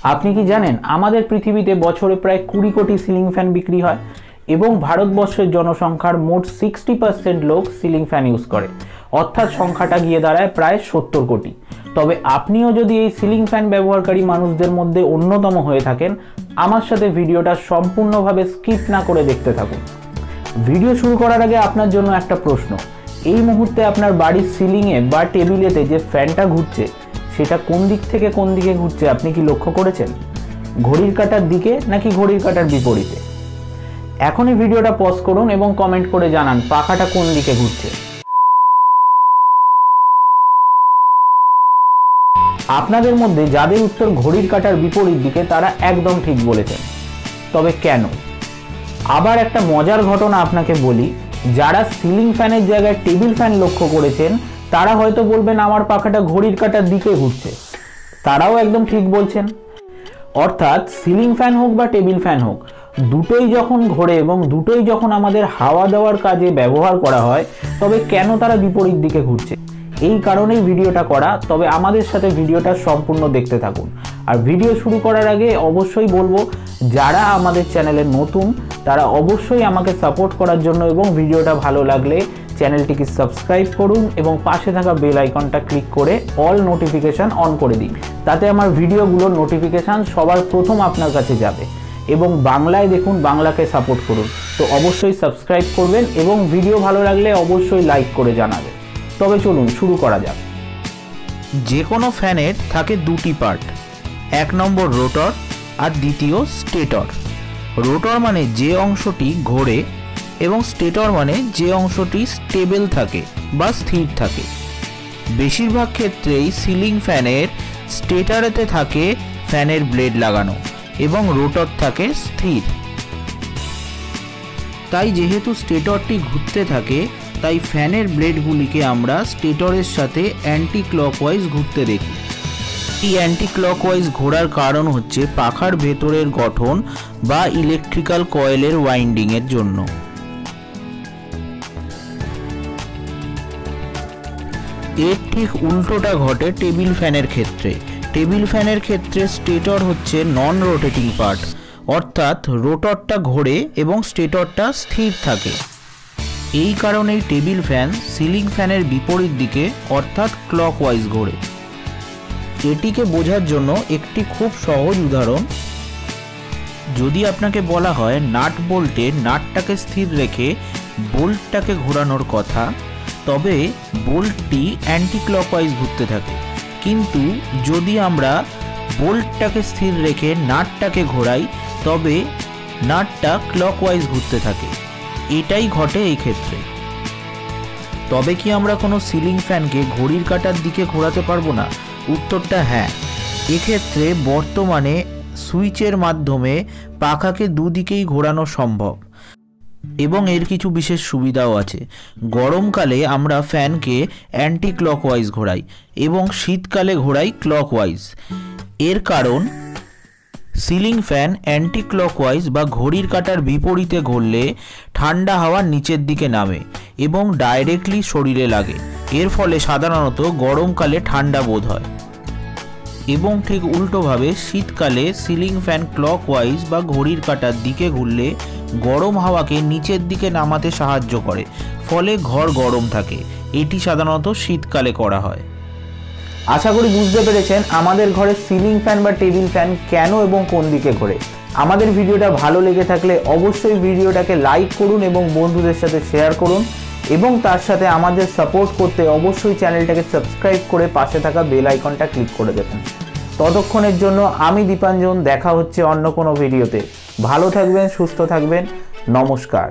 আপনি কি জানেন আমাদের পৃথিবীতে বছরে প্রায় 20 কোটি সিলিং ফ্যান বিক্রি হয় এবং ভারতবর্ষের জনসংখ্যার মোট 60% লোক সিলিং ফ্যান ইউজ করে, অর্থাৎ সংখ্যাটা গিয়ে দাঁড়ায় প্রায় 70 কোটি। তবে আপনিও যদি এই সিলিং ফ্যান ব্যবহারকারী মানুষদের মধ্যে অন্যতম হয়ে থাকেন, আমার সাথে ভিডিওটা সম্পূর্ণভাবে স্কিপ না করে দেখতে থাকুন। ভিডিও শুরু করার আগে আপনার জন্য একটা প্রশ্ন, এই মুহূর্তে আপনার বাড়ির সিলিংয়ে বা টেবিলেতে যে ফ্যানটা ঘুরছে সেটা কোন দিক থেকে কোন দিকে ঘুরছে আপনি কি লক্ষ্য করেছেন? ঘড়ির কাঁটার দিকে নাকি ঘড়ির কাঁটার বিপরীতে? এখনই ভিডিওটা পজ করুন এবং কমেন্ট করে জানান পাখাটা কোন দিকে ঘুরছে। আপনাদের মধ্যে যাদের উত্তর ঘড়ির কাঁটার বিপরীত দিকে তারা একদম ঠিক বলেছেন। তবে কেন? আবার একটা মজার ঘটনা আপনাকে বলি, যারা সিলিং ফ্যানের জায়গায় টেবিল ফ্যান লক্ষ্য করেছেন তারা হয়তো বলবেন আমার পাখাটা ঘড়ির কাঁটার দিকে ঘুরছে। তারাও একদম ঠিক বলছেন। অর্থাৎ সিলিং ফ্যান হোক বা টেবিল ফ্যান হোক, দুটোই যখন ঘোরে এবং দুটোই যখন আমাদের হাওয়া দেওয়ার কাজে ব্যবহার করা হয়, তবে কেন তারা বিপরীত দিকে ঘুরছে? এই কারণেই ভিডিওটা করা। তবে আমাদের সাথে ভিডিওটা সম্পূর্ণ দেখতে থাকুন। আর ভিডিও শুরু করার আগে অবশ্যই বলবো, যারা আমাদের চ্যানেলে নতুন তারা অবশ্যই আমাকে সাপোর্ট করার জন্য এবং ভিডিওটা ভালো লাগলে চ্যানেলটিকে সাবস্ক্রাইব করুন এবং পাশে থাকা বেল আইকনটা ক্লিক করে অল নোটিফিকেশান অন করে দিন। তাতে আমার ভিডিওগুলোর নোটিফিকেশান সবার প্রথম আপনার কাছে যাবে। এবং বাংলায় দেখুন, বাংলাকে সাপোর্ট করুন। তো অবশ্যই সাবস্ক্রাইব করবেন এবং ভিডিও ভালো লাগলে অবশ্যই লাইক করে জানাবেন। তবে চলুন শুরু করা যাক। যে কোনো ফ্যানের থাকে দুটি পার্ট, এক নম্বর রোটর আর দ্বিতীয় স্টেটর। রোটর মানে যে অংশটি ঘোরে এবং স্টেটর মানে যে অংশটি স্টেবল থাকে বা স্থির থাকে। বেশিরভাগ ক্ষেত্রেই সিলিং ফ্যানের স্টেটরেতে থাকে ফ্যানের ব্লেড লাগানো এবং রোটর থাকে স্থির। তাই যেহেতু স্টেটরটি ঘুরতে থাকে, তাই ফ্যানের ব্লেডগুলিকে আমরা স্টেটরের সাথে অ্যান্টি ক্লকওয়াইজ ঘুরতে দেখি। এই অ্যান্টি ক্লকওয়াইজ ঘোরার কারণ হচ্ছে পাখার ভেতরের গঠন বা ইলেকট্রিক্যাল কয়েলের ওয়াইন্ডিংয়ের জন্য। এর ঠিক উল্টোটা ঘটে টেবিল ফ্যানের ক্ষেত্রে। টেবিল ফ্যানের ক্ষেত্রে স্টেটর হচ্ছে নন রোটেটিং পার্ট, অর্থাৎ রোটরটা ঘোরে এবং স্টেটরটা স্থির থাকে। এই কারণেই টেবিল ফ্যান সিলিং ফ্যানের বিপরীত দিকে অর্থাৎ ক্লকওয়াইজ ঘোরে। এটিকে বোঝার জন্য একটি খুব সহজ উদাহরণ, যদি আপনাকে বলা হয় নাট বোল্টে নাটটাকে স্থির রেখে বোল্টটাকে ঘোরানোর কথা, তবে বোল্টটি অ্যান্টি ক্লকওয়াইজ ঘুরতে থাকে। কিন্তু যদি আমরা বোল্টটাকে স্থির রেখে নাটটাকে ঘোরাই, তবে নাটটা ক্লকওয়াইজ ঘুরতে থাকে। এটাই ঘটে এই ক্ষেত্রে। তবে কি আমরা কোনো সিলিং ফ্যানকে ঘড়ির কাঁটার দিকে ঘোরাতে পারবো না? উত্তরটা হ্যাঁ। এক্ষেত্রে বর্তমানে সুইচের মাধ্যমে পাখাকে দুদিকেই ঘোরানো সম্ভব এবং এর কিছু বিশেষ সুবিধাও আছে। গরমকালে আমরা ফ্যানকে অ্যান্টি ক্লকওয়াইজ ঘোরাই এবং শীতকালে ঘোরাই ক্লকওয়াইজ। এর কারণ, সিলিং ফ্যান অ্যান্টি ক্লকওয়াইজ বা ঘড়ির কাঁটার বিপরীতে ঘুরলে ঠান্ডা হাওয়া নিচের দিকে নামে এবং ডাইরেক্টলি শরীরে লাগে। এর ফলে সাধারণত গরমকালে ঠান্ডা বোধ হয়। এবং ঠিক উল্টোভাবে শীতকালে সিলিং ফ্যান ক্লকওয়াইজ বা ঘড়ির কাঁটার দিকে ঘুরলে গরম হাওয়াকে নিচের দিকে নামাতে সাহায্য করে, ফলে ঘর গরম থাকে। এটি সাধারণত শীতকালে করা হয়। আশা করি বুঝতে পেরেছেন আমাদের ঘরে সিলিং ফ্যান বা টেবিল ফ্যান কেন এবং কোন দিকে ঘোরে। আমাদের ভিডিওটা ভালো লেগে থাকলে অবশ্যই ভিডিওটাকে লাইক করুন এবং বন্ধুদের সাথে শেয়ার করুন এবং তার সাথে আমাদের সাপোর্ট করতে অবশ্যই চ্যানেলটাকে সাবস্ক্রাইব করে পাশে থাকা বেল আইকনটা ক্লিক করে দেবেন। ততক্ষণের জন্য আমি দীপাঞ্জন, দেখা হচ্ছে অন্য কোনো ভিডিওতে। ভালো থাকবেন, সুস্থ থাকবেন, নমস্কার।